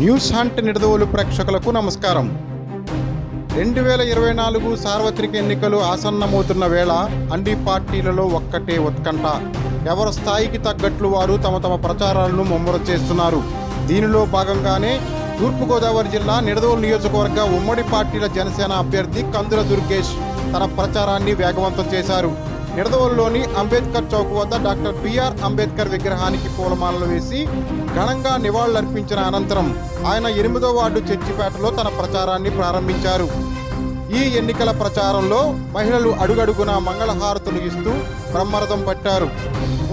News hunt Nidadavolu ప్రేక్షకులకు నమస్కారం. 2024 సార్వత్రిక ఎన్నికలు ఆసన్నమవుతున్న వేళ అన్ని పార్టీలలో ఒక్కటే ఉత్కంఠ. ఎవరి స్థాయికి తగ్గట్లు వారు తమ తమ ప్రచారాలను ముమ్మరం చేస్తున్నారు. దీనిలో భాగంగానే తూర్పుగోదావరి జిల్లా నిడదవోలు నియోజకవర్గ ఉమ్మడి పార్టీల జనసేన అభ్యర్థి కందుల దుర్గేష్ తన ప్రచారాన్ని వేగవంతం చేశారు. నిడదవోలులోని అంబేద్కర్ చౌక్ వద్ద డాక్టర్ బిఆర్ అంబేద్కర్ విగ్రహానికి పూలమాలలు వేసి ఘనంగా నివాళులర్పించిన అనంతరం ఆయన 8వ వార్డు చర్చిపేటలో తన ప్రచారాన్ని ప్రారంభించారు. ఈ ఎన్నికల ప్రచారంలో మహిళలు అడుగడుగునా మంగళహారతులు ఇస్తూ బ్రహ్మరథం పట్టారు.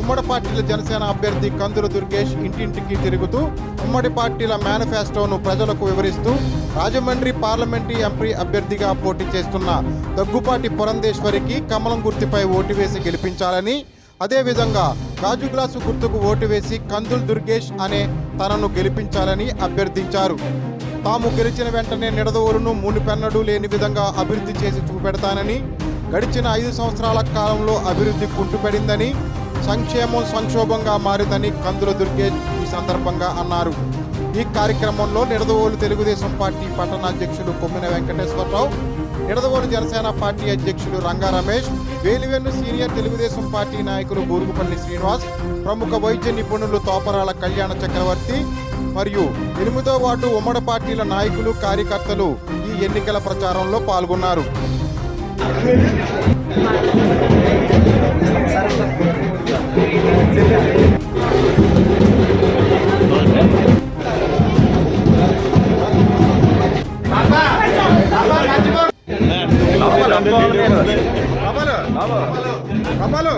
ఉమ్మడి పార్టీల జనసేన అభ్యర్థి కందుల దుర్గేష్ ఇంటింటికి తిరుగుతూ ఉమ్మడి పార్టీల మేనిఫెస్టోను ప్రజలకు వివరిస్తూ రాజమండ్రి పార్లమెంటరీ ఎంపీ అభ్యర్థిగా పోటీ చేస్తున్న దగ్గుపాటి పురంధేశ్వరికి కమలం గుర్తుపై ఓటు వేసి గెలిపించాలని, అదేవిధంగా గాజు గ్లాసు గుర్తుకు ఓటు వేసి కందుల దుర్గేష్ అనే తనను గెలిపించాలని అభ్యర్థించారు. తాము గెలిచిన వెంటనే నిడదవోలును మునుపెన్నడూ లేని విధంగా అభివృద్ధి చేసి చూపెడతానని, గడిచిన 5 సంవత్సరాల కాలంలో అభివృద్ధి కుంటుపడిందని, సంక్షేమం సంక్షోభంగా మారిందని కందుల దుర్గేష్ ఈ సందర్భంగా అన్నారు. ఈ కార్యక్రమంలో నిడదవోలు తెలుగుదేశం పార్టీ పట్టణాధ్యక్షులు కొమ్మిన వెంకటేశ్వరరావు, నిడదవోలు జనసేన పార్టీ అధ్యక్షులు రంగా రమేష్, వేలివెన్ను సీనియర్ తెలుగుదేశం పార్టీ నాయకులు బూరుగుపల్లి శ్రీనివాస్, ప్రముఖ వైద్య నిపుణులు తోపరాల కళ్యాణ చక్రవర్తి మరియు 8వ వార్డు ఉమ్మడి పార్టీల నాయకులు కార్యకర్తలు ఈ ఎన్నికల ప్రచారంలో పాల్గొన్నారు. తమ్ముడు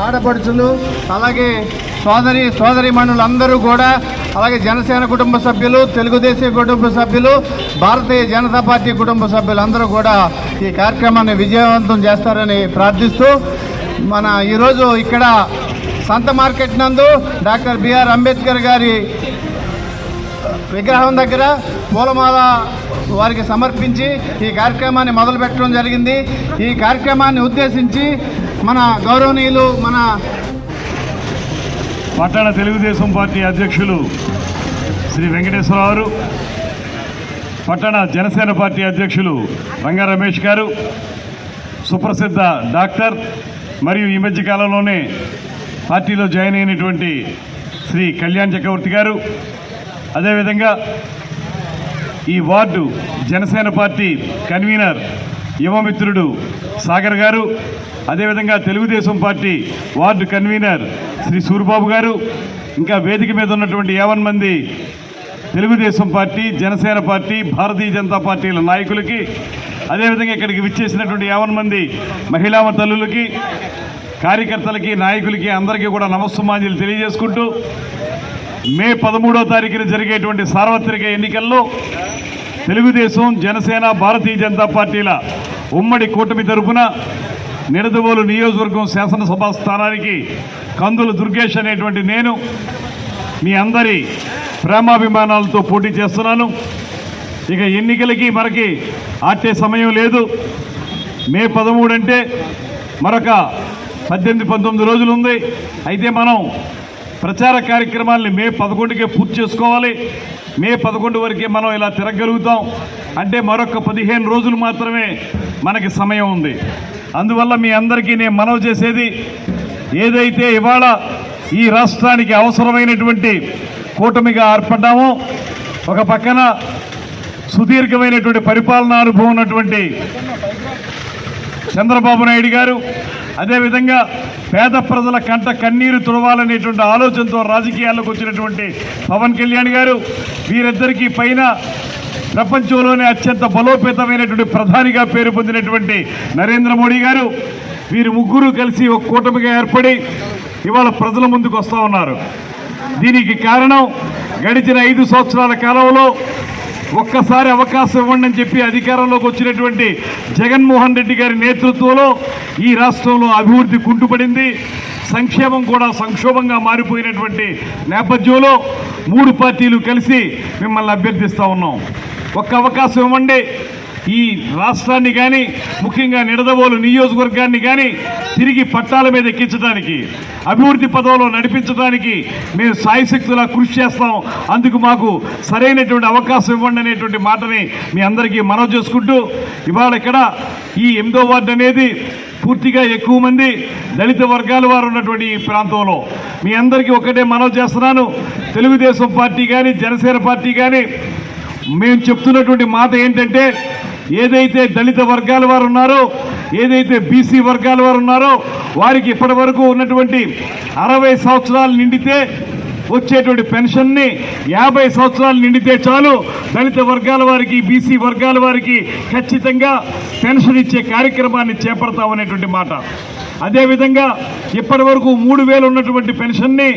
ఆడపడుచులు, అలాగే సోదరిమణులందరూ కూడా, అలాగే జనసేన కుటుంబ సభ్యులు, తెలుగుదేశం కుటుంబ సభ్యులు, భారతీయ జనతా పార్టీ కుటుంబ సభ్యులందరూ కూడా ఈ కార్యక్రమాన్ని విజయవంతం చేస్తారని ప్రార్థిస్తూ, ఈరోజు ఇక్కడ సంత మార్కెట్ నందు డాక్టర్ బిఆర్ అంబేద్కర్ గారి విగ్రహం దగ్గర పూలమాల వారికి సమర్పించి ఈ కార్యక్రమాన్ని మొదలుపెట్టడం జరిగింది. ఈ కార్యక్రమాన్ని ఉద్దేశించి మన గౌరవనీయులు పట్టణ తెలుగుదేశం పార్టీ అధ్యక్షులు శ్రీ వెంకటేశ్వరరావు, పట్టణ జనసేన పార్టీ అధ్యక్షులు రంగా రమేష్ గారు, సుప్రసిద్ధ డాక్టర్ మరియు ఈ మధ్య కాలంలోనే పార్టీలో జాయిన్ అయినటువంటి శ్రీ కళ్యాణ చక్రవర్తి గారు, అదేవిధంగా ఈ వార్డు జనసేన పార్టీ కన్వీనర్ యువమిత్రుడు సాగర్ గారు, అదేవిధంగా Telugu Desam party ward convener Shri Suribabu garu, ఇంకా వేదిక మీద ఉన్నటువంటి 50 మంది తెలుగుదేశం పార్టీ, జనసేన పార్టీ, భారతీయ జనతా పార్టీల నాయకులకి, అదేవిధంగా ఇక్కడికి విచ్చేసినటువంటి 50 మంది మహిళా తల్లులకి, కార్యకర్తలకి, నాయకులకి అందరికీ కూడా నమస్సుమాంజలి తెలియజేసుకుంటూ మే 13వ తారీఖున జరిగేటువంటి సార్వత్రిక ఎన్నికల్లో తెలుగుదేశం, జనసేన, భారతీయ జనతా పార్టీల ఉమ్మడి కూటమి తరపున నిడదవోలు నియోజకవర్గం శాసనసభ స్థానానికి కందుల దుర్గేష్ అనేటువంటి నేను మీ అందరి ప్రేమాభిమానాలతో పోటీ చేస్తున్నాను. ఇక ఎన్నికలకి మనకి ఆటే సమయం లేదు. మే 13 అంటే మరొక 18-19 రోజులు ఉంది. అయితే మనం ప్రచార కార్యక్రమాల్ని మే 11కే పూర్తి చేసుకోవాలి. మే 11 వరకే మనం ఇలా తిరగలుగుతాం. అంటే మరొక 15 రోజులు మాత్రమే మనకి సమయం ఉంది. అందువల్ల మీ అందరికీ నేను మనవి చేసేది, ఏదైతే ఇవాళ ఈ రాష్ట్రానికి అవసరమైనటువంటి కూటమిగా ఏర్పడ్డామో, ఒక పక్కన సుదీర్ఘమైనటువంటి పరిపాలనా అనుభవం ఉన్నటువంటి చంద్రబాబు నాయుడు గారు, అదేవిధంగా పేద ప్రజల కంట కన్నీరు తుడవాలనేటువంటి ఆలోచనతో రాజకీయాల్లోకి వచ్చినటువంటి పవన్ కళ్యాణ్ గారు, వీరిద్దరికీ పైన ప్రపంచంలోనే అత్యంత బలోపేతమైనటువంటి ప్రధానిగా పేరు పొందినటువంటి నరేంద్ర మోడీ గారు, వీరు ముగ్గురు కలిసి ఒక కూటమిగా ఏర్పడి ఇవాళ ప్రజల ముందుకు వస్తూ ఉన్నారు. దీనికి కారణం గడిచిన 5 సంవత్సరాల కాలంలో ఒక్కసారి అవకాశం ఇవ్వండి అని చెప్పి అధికారంలోకి వచ్చినటువంటి జగన్మోహన్ రెడ్డి గారి నేతృత్వంలో ఈ రాష్ట్రంలో అభివృద్ధి కుంటుపడింది. సంక్షేమం కూడా సంక్షోభంగా మారిపోయినటువంటి నేపథ్యంలో 3 పార్టీలు కలిసి మిమ్మల్ని అభ్యర్థిస్తూ ఉన్నాం. ఒక్క అవకాశం ఇవ్వండి. ఈ రాష్ట్రాన్ని కానీ, ముఖ్యంగా నిడదవోలు నియోజకవర్గాన్ని కానీ తిరిగి పట్టాల మీద ఎక్కించడానికి, అభివృద్ధి పదంలో నడిపించడానికి మేము సాయశక్తులా కృషి చేస్తాం. అందుకు మాకు సరైనటువంటి అవకాశం ఇవ్వండి అనేటువంటి మాటని మీ అందరికీ మనవి చేసుకుంటూ, ఇవాళ ఇక్కడ ఈ 8వ వార్డు అనేది పూర్తిగా ఎక్కువ మంది దళిత వర్గాల వారు ఉన్నటువంటి ఈ ప్రాంతంలో మీ అందరికీ ఒకటే మనవి చేస్తున్నాను. తెలుగుదేశం పార్టీ కానీ, జనసేన పార్టీ కానీ మేము చెప్తున్నటువంటి మాట ఏంటంటే, ఏదైతే దళిత వర్గాల వారు ఉన్నారో, ఏదైతే బీసీ వర్గాల వారు ఉన్నారో, వారికి ఇప్పటి వరకు ఉన్నటువంటి 60 సంవత్సరాలు నిండితే వచ్చేటువంటి పెన్షన్ని 50 సంవత్సరాలు నిండితే చాలు దళిత వర్గాల వారికి, బీసీ వర్గాల వారికి ఖచ్చితంగా పెన్షన్ ఇచ్చే కార్యక్రమాన్ని చేపడతామనేటువంటి మాట. అదేవిధంగా ఇప్పటి వరకు 3,000 ఉన్నటువంటి పెన్షన్ని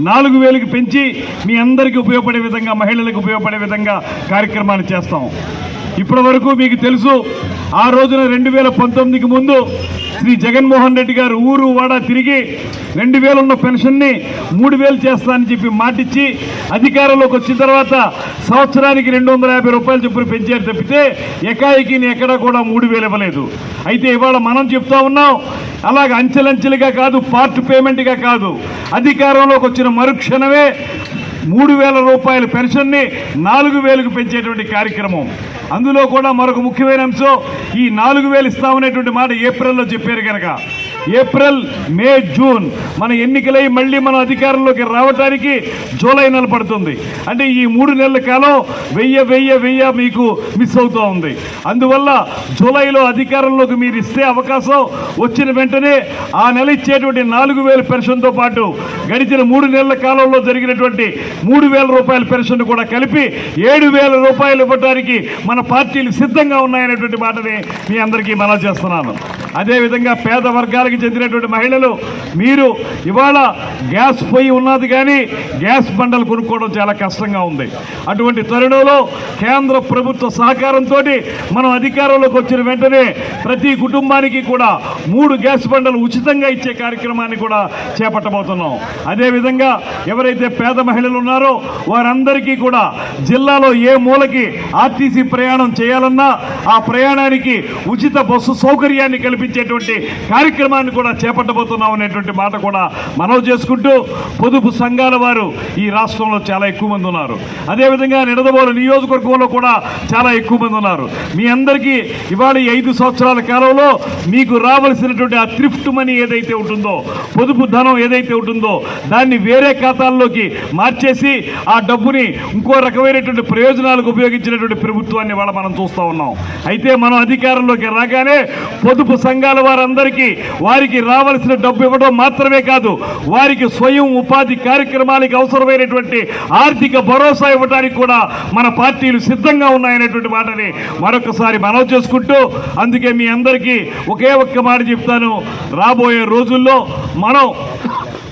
4,000కి పెంచి మీ అందరికీ ఉపయోగపడే విధంగా, మహిళలకు ఉపయోగపడే విధంగా కార్యక్రమాన్ని చేస్తాం. ఇప్పటి వరకు మీకు తెలుసు, ఆ రోజున 2019కి ముందు శ్రీ జగన్మోహన్ రెడ్డి గారు ఊరు వాడ తిరిగి 2,000 ఉన్న పెన్షన్ని 3,000 చేస్తానని చెప్పి మాటిచ్చి అధికారంలోకి వచ్చిన తర్వాత సంవత్సరానికి 250 రూపాయలు చొప్పున పెంచారు తప్పితే ఎకాయికి ఎక్కడా కూడా 3,000 ఇవ్వలేదు. అయితే ఇవాళ మనం చెప్తా ఉన్నాం, అలాగ అంచెలంచెలుగా కాదు, పార్ట్ పేమెంట్గా కాదు, అధికారంలోకి వచ్చిన మరుక్షణమే 3,000 రూపాయల పెన్షన్ని 4,000కు పెంచేటువంటి కార్యక్రమం. అందులో కూడా మరొక ముఖ్యమైన అంశం, ఈ 4,000 ఇస్తామనేటువంటి మాట ఏప్రిల్లో చెప్పారు కనుక ఏప్రిల్, మే, జూన్ మన ఎన్నికలై మళ్ళీ మనం అధికారంలోకి రావడానికి జూలై నెల పడుతుంది. అంటే ఈ 3 నెలల కాలం 1000 మీకు మిస్ అవుతూ ఉంది. అందువల్ల జూలైలో అధికారంలోకి మీరు ఇస్తే అవకాశం వచ్చిన వెంటనే ఆ నెల ఇచ్చేటువంటి 4,000 పెన్షన్తో పాటు గడిచిన 3 నెలల కాలంలో జరిగినటువంటి 3,000 రూపాయల పెన్షన్ కూడా కలిపి 7,000 రూపాయలు ఇవ్వడానికి మన పార్టీలు సిద్ధంగా ఉన్నాయనేటువంటి మాటని మీ అందరికీ మనవి చేస్తున్నాను. అదేవిధంగా పేద వర్గాలకు చెందినటువంటి మహిళలు, మీరు ఇవాళ గ్యాస్ పొయ్యి ఉన్నది కానీ గ్యాస్ బండలు కొనుక్కోవడం చాలా కష్టంగా ఉంది. అటువంటి తరుణంలో కేంద్ర ప్రభుత్వ సహకారంతో మనం అధికారంలోకి వచ్చిన వెంటనే ప్రతి కుటుంబానికి కూడా 3 గ్యాస్ బండలు ఉచితంగా ఇచ్చే కార్యక్రమాన్ని కూడా చేపట్టబోతున్నాం. అదేవిధంగా ఎవరైతే పేద మహిళలు ఉన్నారో వారందరికీ కూడా జిల్లాలో ఏ మూలకి ఆర్టీసీ ప్రయాణం చేయాలన్నా ఆ ప్రయాణానికి ఉచిత బస్సు సౌకర్యాన్ని కల్పించేటువంటి కార్యక్రమాన్ని కూడా చేపట్టబోతున్నాం అనేటువంటి మాట కూడా మనవి చేసుకుంటూ, పొదుపు సంఘాల వారు ఈ రాష్ట్రంలో చాలా ఎక్కువ మంది ఉన్నారు. అదేవిధంగా నిడదవోలు నియోజకవర్గంలో కూడా చాలా ఎక్కువ మంది ఉన్నారు. మీ అందరికీ ఇవాళ 5 సంవత్సరాల కాలంలో మీకు రావాల్సినటువంటి ఆ థ్రిఫ్ట్ మనీ ఏదైతే ఉంటుందో, పొదుపు ధనం ఏదైతే ఉంటుందో దాన్ని వేరే ఖాతాల్లోకి మార్చేసి ఆ డబ్బుని ఇంకో రకమైనటువంటి ప్రయోజనాలకు ఉపయోగించినటువంటి ప్రభుత్వాన్ని ఇవాళ మనం చూస్తూ ఉన్నాం. అయితే మనం అధికారంలోకి రాగానే పొదుపు సంఘాల వారందరికీ వారికి రావాల్సిన డబ్బు ఇవ్వడం మాత్రమే కాదు, వారికి స్వయం ఉపాధి కార్యక్రమాలకు అవసరమైనటువంటి ఆర్థిక భరోసా ఇవ్వడానికి కూడా మన పార్టీలు సిద్ధంగా ఉన్నాయనేటువంటి మాటని మరొకసారి మనవి చేసుకుంటూ, అందుకే మీ అందరికీ ఒకే ఒక్క మాట చెప్తాను, రాబోయే రోజుల్లో మనం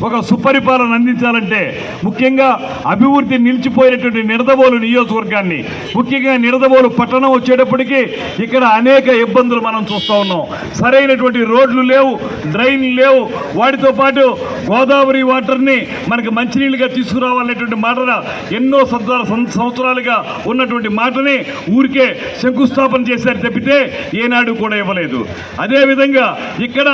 ఒక సుపరిపాలన అందించాలంటే ముఖ్యంగా అభివృద్ధి నిలిచిపోయినటువంటి నిడదవోలు నియోజకవర్గాన్ని, ముఖ్యంగా నిడదవోలు పట్టణం వచ్చేటప్పటికి ఇక్కడ అనేక ఇబ్బందులు మనం చూస్తూ ఉన్నాం. సరైనటువంటి రోడ్లు లేవు, డ్రైన్లు లేవు, వాటితో పాటు గోదావరి వాటర్ని మనకు మంచినీళ్ళుగా తీసుకురావాలనేటువంటి మాట ఎన్నో సంవత్సరాలుగా ఉన్నటువంటి మాటని ఊరికే శంకుస్థాపన చేశారు తప్పితే ఏనాడు కూడా ఇవ్వలేదు. అదేవిధంగా ఇక్కడ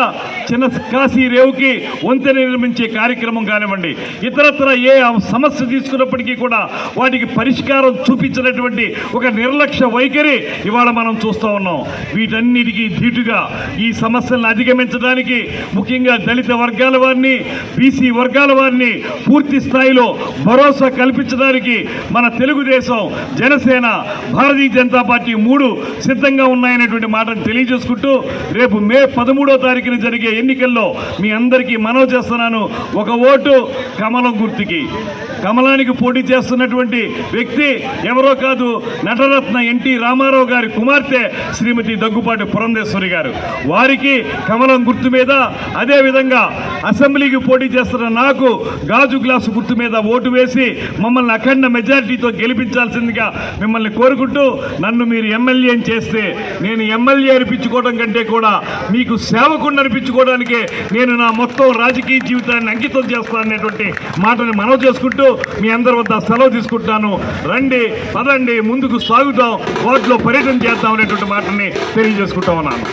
చిన్న కాశీ రేవుకి వంతెన నిర్మించే కార్యక్రమం కానివ్వండి, ఇతరత్ర ఏ సమస్య తీసుకున్నప్పటికీ కూడా వాటికి పరిష్కారం చూపించినటువంటి ఒక నిర్లక్ష్య వైఖరి ఇవాళ మనం చూస్తూ ఉన్నాం. వీటన్నిటికీ ధీటుగా ఈ సమస్యలను అధిగమించడానికి ముఖ్యంగా దళిత వర్గాల వారిని, బీసీ వర్గాల వారిని పూర్తి స్థాయిలో భరోసా కల్పించడానికి మన తెలుగుదేశం, జనసేన, భారతీయ జనతా పార్టీ 3 సిద్ధంగా ఉన్నాయనేటువంటి మాటను తెలియజేసుకుంటూ, రేపు మే 13వ తారీఖున జరిగే ఎన్నికల్లో మీ అందరికీ మనవి చేస్తున్నాను, ఒక ఓటు కమలం గుర్తుకి. కమలానికి పోటీ చేస్తున్నటువంటి వ్యక్తి ఎవరో కాదు, నటరత్న ఎన్టీ రామారావు గారి కుమార్తె శ్రీమతి దగ్గుపాటి పురంధేశ్వరి గారు. వారికి కమలం గుర్తు మీద, అదేవిధంగా అసెంబ్లీకి పోటీ చేస్తున్న నాకు గాజు గ్లాసు గుర్తు మీద ఓటు వేసి మమ్మల్ని అఖండ మెజారిటీతో గెలిపించాల్సిందిగా మిమ్మల్ని కోరుకుంటూ, నన్ను మీరు ఎమ్మెల్యేని చేస్తే నేను ఎమ్మెల్యే అనిపించుకోవడం కంటే కూడా మీకు సేవకుడిని అనిపించుకోవడానికే నేను నా మొత్తం రాజకీయ జీవితాన్ని అంకితం చేస్తాననేటువంటి మాటని మనవి చేసుకుంటూ మీ అందరి వద్ద సెలవు తీసుకుంటున్నాను. రండి, పదండి, ముందుకు సాగుతాం, వాటిలో పర్యటన చేద్దాం అనేటువంటి మాటని తెలియజేసుకుంటా ఉన్నాను.